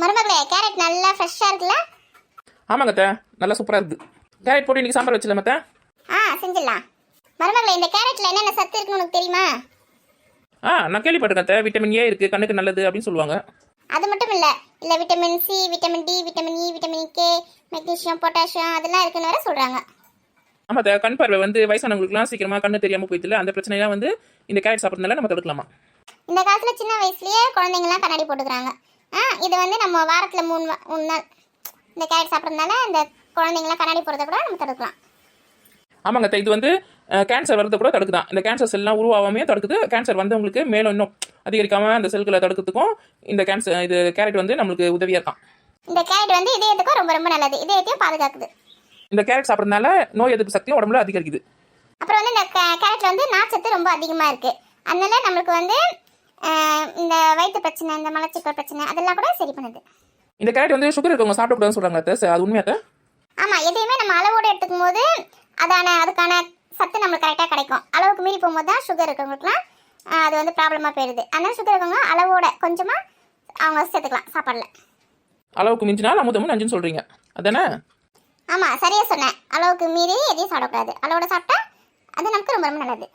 மருமகளே, கேரட் நல்லா ஃப்ரெஷ்ஷாக இருக்குல்ல? ஆமாங்க அத்தை, நல்லா சூப்பராக இருக்குது. கேரட் போட்டு இன்றைக்கி சாம்பார் வச்சிடலாம் அத்தை. செஞ்சிடலாம். மருமகளே, இந்த கேரட்டில் என்னென்ன சத்து இருக்குன்னு உனக்கு தெரியுமா? நான் கேள்விப்பட்டிருக்கேன் அத்தை. விட்டமின் ஏ இருக்குது, கண்ணுக்கு நல்லது அப்படின்னு சொல்லுவாங்க. அது மட்டும் இல்லை, vitamin C, vitamin D, vitamin E, vitamin K, magnesium, potassium அதெல்லாம் இருக்குன்னு வேற சொல்கிறாங்க. ஆமாம் அத்தை, கண் பார்வை வயசானவங்களுக்குலாம் சீக்கிரமாக கண்ணு தெரியாமல் போயிடுது. அந்த பிரச்சனைலாம் இந்த கேரட் சாப்பிட்றதுனால நம்ம தடுக்கலாமா? இந்த காலத்தில் சின்ன வயசுலேயே குழந்தைங்கலாம் கண்ணாடி போட்டுக்கிறாங்க. இது நம்ம வாரத்தில் 3 நாள் இந்த கேரட் சாப்பிட்றதுனால இந்த குழந்தைங்களாம் கண்ணாடி போடுறத கூட நம்ம தடுக்கலாம். ஆமாங்க அத்தை, இது கேன்சர் வரது கூட தடுக்குதான். இந்த கேன்சர் செல்லாம் உருவாகாமே தடுக்குது. கேன்சர் வந்தவங்களுக்கு மேலும் இன்னும் அதிகரிக்காமல் அந்த செல்களை தடுக்கிறதுக்கும் இந்த கேரட் நம்மளுக்கு உதவியாக இருக்கான். இந்த கேரட் இதயத்துக்கும் ரொம்ப ரொம்ப நல்லது. இதயத்தையும் பாதுகாக்குது. இந்த கேரட் சாப்பிட்றதுனால நோய் எதிர்ப்பு சக்தியும் உடம்புல அதிகரிக்குது. அப்புறம் இந்த கேரட்ல நார்ச்சத்து ரொம்ப அதிகமாக இருக்கு. அதனால நம்மளுக்கு இந்த வயிற்று பிரச்சனை, இந்த மலச்சிக்கல் பிரச்சனை அதெல்லாம் கூட சரி பண்ணுது. இந்த கேரட் சுகர் இருக்கவங்க சாப்பிடக்கூடாதுன்னு சொல்றாங்க அத்தை, அது உண்மையா? ஆமா, எதையுமே நம்ம அளவோடு எடுத்துக்கும் போது அதுக்கான சத்து நம்மளுக்கு கரெக்டாக கிடைக்கும். அளவுக்கு மீறி போகும்போது தான் சுகர் இருக்கவங்களுக்குலாம் அது ப்ராப்ளமாக போயிடுது. அதனால சுகர் இருக்கவங்க அளவோட கொஞ்சமாக அவங்க சேர்த்துக்கலாம் சாப்பாடில். அளவுக்கு மிஞ்சினால் அமுதமும் நஞ்சுன்னு சொல்றீங்க அதானே? ஆமாம், சரியாக சொன்னேன். அளவுக்கு மீறி எதையும் சாப்பிடக்கூடாது. அளவோட சாப்பிட்டா அது நமக்கு ரொம்ப ரொம்ப நல்லது.